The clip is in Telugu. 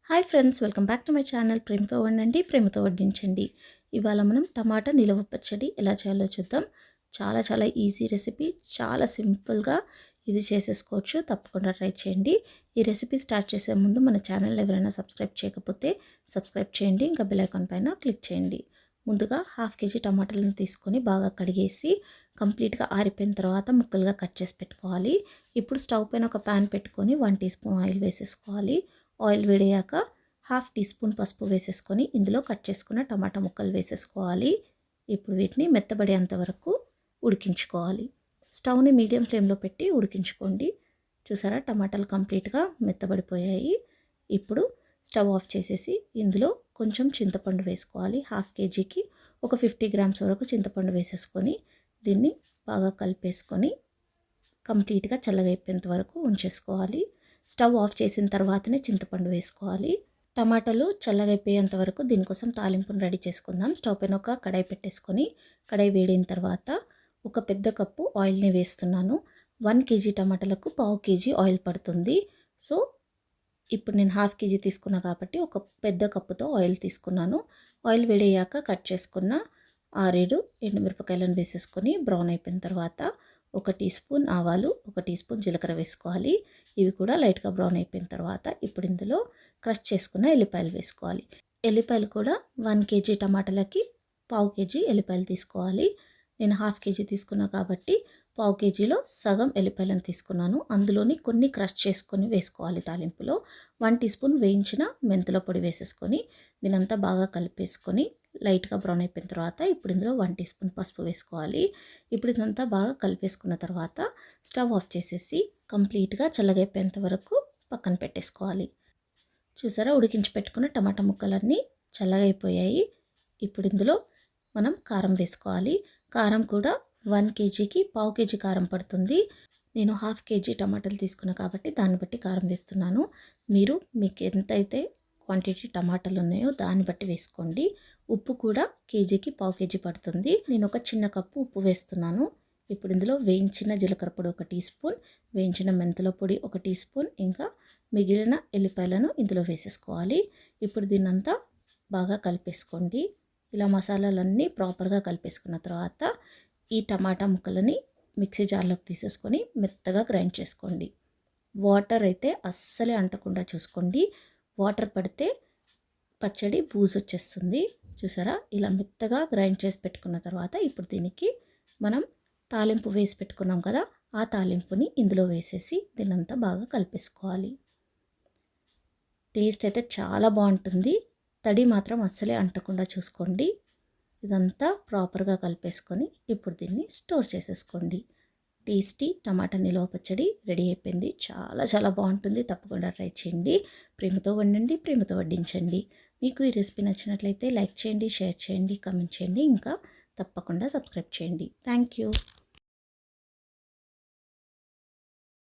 Hi friends, welcome back to my channel. ప్రేమతో వండండి, ప్రేమతో వడ్డించండి. ఇవాళ మనం టమాటా నిలవ పచ్చడి ఎలా చేయాలో చూద్దాం. చాలా చాలా ఈజీ రెసిపీ, చాలా సింపుల్గా ఇది చేసేసుకోవచ్చు. తప్పకుండా ట్రై చేయండి. ఈ రెసిపీ స్టార్ట్ చేసే ముందు మన ఛానల్ ఎవరైనా సబ్స్క్రైబ్ చేయకపోతే సబ్స్క్రైబ్ చేయండి, ఇంకా బెల్ ఐకాన్ పైన క్లిక్ చేయండి. ముందుగా 1/2 kg టమాటాలను తీసుకొని బాగా కడిగేసి కంప్లీట్గా ఆరిపోయిన తర్వాత ముక్కలుగా కట్ చేసి పెట్టుకోవాలి. ఇప్పుడు స్టవ్ పైన ఒక ప్యాన్ పెట్టుకొని 1 టీ స్పూన్ ఆయిల్ వేసేసుకోవాలి. ఆయిల్ వేడయ్యాక 1/2 టీ స్పూన్ పసుపు వేసేసుకొని ఇందులో కట్ చేసుకున్న టమాటా ముక్కలు వేసేసుకోవాలి. ఇప్పుడు వీటిని మెత్తబడేంత వరకు ఉడికించుకోవాలి. స్టవ్ని మీడియం ఫ్లేమ్లో పెట్టి ఉడికించుకోండి. చూసారా, టమాటాలు కంప్లీట్గా మెత్తబడిపోయాయి. ఇప్పుడు స్టవ్ ఆఫ్ చేసేసి ఇందులో కొంచెం చింతపండు వేసుకోవాలి. 1/2 kgకి ఒక 50 grams వరకు చింతపండు వేసేసుకొని దీన్ని బాగా కలిపేసుకొని కంప్లీట్గా చల్లగైపోయేంత వరకు ఉంచేసుకోవాలి. స్టవ్ ఆఫ్ చేసిన తర్వాతనే చింతపండు వేసుకోవాలి. టమాటాలు చల్లగైపోయేంత వరకు దీనికోసం తాలింపును రెడీ చేసుకుందాం. స్టవ్ పైన ఒక కడాయి పెట్టేసుకొని కడాయి వేడిన తర్వాత ఒక పెద్ద కప్పు ఆయిల్ని వేస్తున్నాను. 1 kg టమాటాలకు 1/2 kg ఆయిల్ పడుతుంది. సో ఇప్పుడు నేను 1/2 kg తీసుకున్నా కాబట్టి ఒక పెద్ద కప్పుతో ఆయిల్ తీసుకున్నాను. ఆయిల్ వేడయ్యాక కట్ చేసుకున్న 6-7 ఎండుమిరపకాయలను వేసేసుకొని బ్రౌన్ అయిపోయిన తర్వాత 1 టీ స్పూన్ ఆవాలు, 1 టీ స్పూన్ జీలకర్ర వేసుకోవాలి. ఇవి కూడా లైట్గా బ్రౌన్ అయిపోయిన తర్వాత ఇప్పుడు ఇందులో క్రష్ చేసుకున్న ఎల్లిపాయలు వేసుకోవాలి. ఎల్లిపాయలు కూడా 1 kg టమాటాలకి 1/2 kg ఎల్లిపాయలు తీసుకోవాలి. నేను 1/2 kg తీసుకున్నా కాబట్టి 1/2 kgలో సగం ఎల్లిపాయలను తీసుకున్నాను. అందులోని కొన్ని క్రష్ చేసుకొని వేసుకోవాలి. తాలింపులో 1 టీ స్పూన్ వేయించిన మెంతుల పొడి వేసేసుకొని దీనంతా బాగా కలిపేసుకొని లైట్గా బ్రౌన్ అయిపోయిన తర్వాత ఇప్పుడు ఇందులో 1 టీ స్పూన్ పసుపు వేసుకోవాలి. ఇప్పుడు ఇదంతా బాగా కలిపేసుకున్న తర్వాత స్టవ్ ఆఫ్ చేసేసి కంప్లీట్గా చల్లగైపోయేంత వరకు పక్కన పెట్టేసుకోవాలి. చూసారా, ఉడికించి పెట్టుకున్న టమాటా ముక్కలన్నీ చల్లగైపోయాయి. ఇప్పుడు ఇందులో మనం కారం వేసుకోవాలి. కారం కూడా 1 kgకి 1/2 kg కారం పడుతుంది. నేను 1/2 kg టమాటాలు తీసుకున్నా కాబట్టి దాన్ని బట్టి కారం వేస్తున్నాను. మీకు ఎంతైతే క్వాంటిటీ టమాటాలు ఉన్నాయో దాన్ని బట్టి వేసుకోండి. ఉప్పు కూడా కేజీకి 1/2 kg పడుతుంది. నేను ఒక చిన్న కప్పు ఉప్పు వేస్తున్నాను. ఇప్పుడు ఇందులో వేయించిన జీలకర్ర పొడి 1 టీ స్పూన్, వేయించిన మెంతుల పొడి 1 టీ స్పూన్, ఇంకా మిగిలిన ఎల్లిపాయలను ఇందులో వేసేసుకోవాలి. ఇప్పుడు దీన్నంతా బాగా కలిపేసుకోండి. ఇలా మసాలాలన్నీ ప్రాపర్గా కలిపేసుకున్న తర్వాత ఈ టమాటా ముక్కలని మిక్సీ జార్లోకి తీసేసుకొని మెత్తగా గ్రైండ్ చేసుకోండి. వాటర్ అయితే అస్సలే అంటకుండా చూసుకోండి. వాటర్ పడితే పచ్చడి బూజు వచ్చేస్తుంది. చూసారా, ఇలా మెత్తగా గ్రైండ్ చేసి పెట్టుకున్న తర్వాత ఇప్పుడు దీనికి మనం తాలింపు వేసి పెట్టుకున్నాం కదా, ఆ తాలింపుని ఇందులో వేసేసి దీనంతా బాగా కలిపేసుకోవాలి. టేస్ట్ అయితే చాలా బాగుంటుంది. తడి మాత్రం అస్సలే అంటకుండా చూసుకోండి. ఇదంతా ప్రాపర్గా కలిపేసుకొని ఇప్పుడు దీన్ని స్టోర్ చేసేసుకోండి. టేస్టీ టమాటా నిలవ పచ్చడి రెడీ అయిపోయింది. చాలా చాలా బాగుంటుంది. తప్పకుండా ట్రై చేయండి. ప్రేమతో వండండి, ప్రేమతో వడ్డించండి. మీకు ఈ రెసిపీ నచ్చినట్లయితే లైక్ చేయండి, షేర్ చేయండి, కామెంట్ చేయండి, ఇంకా తప్పకుండా సబ్స్క్రైబ్ చేయండి. Thank you.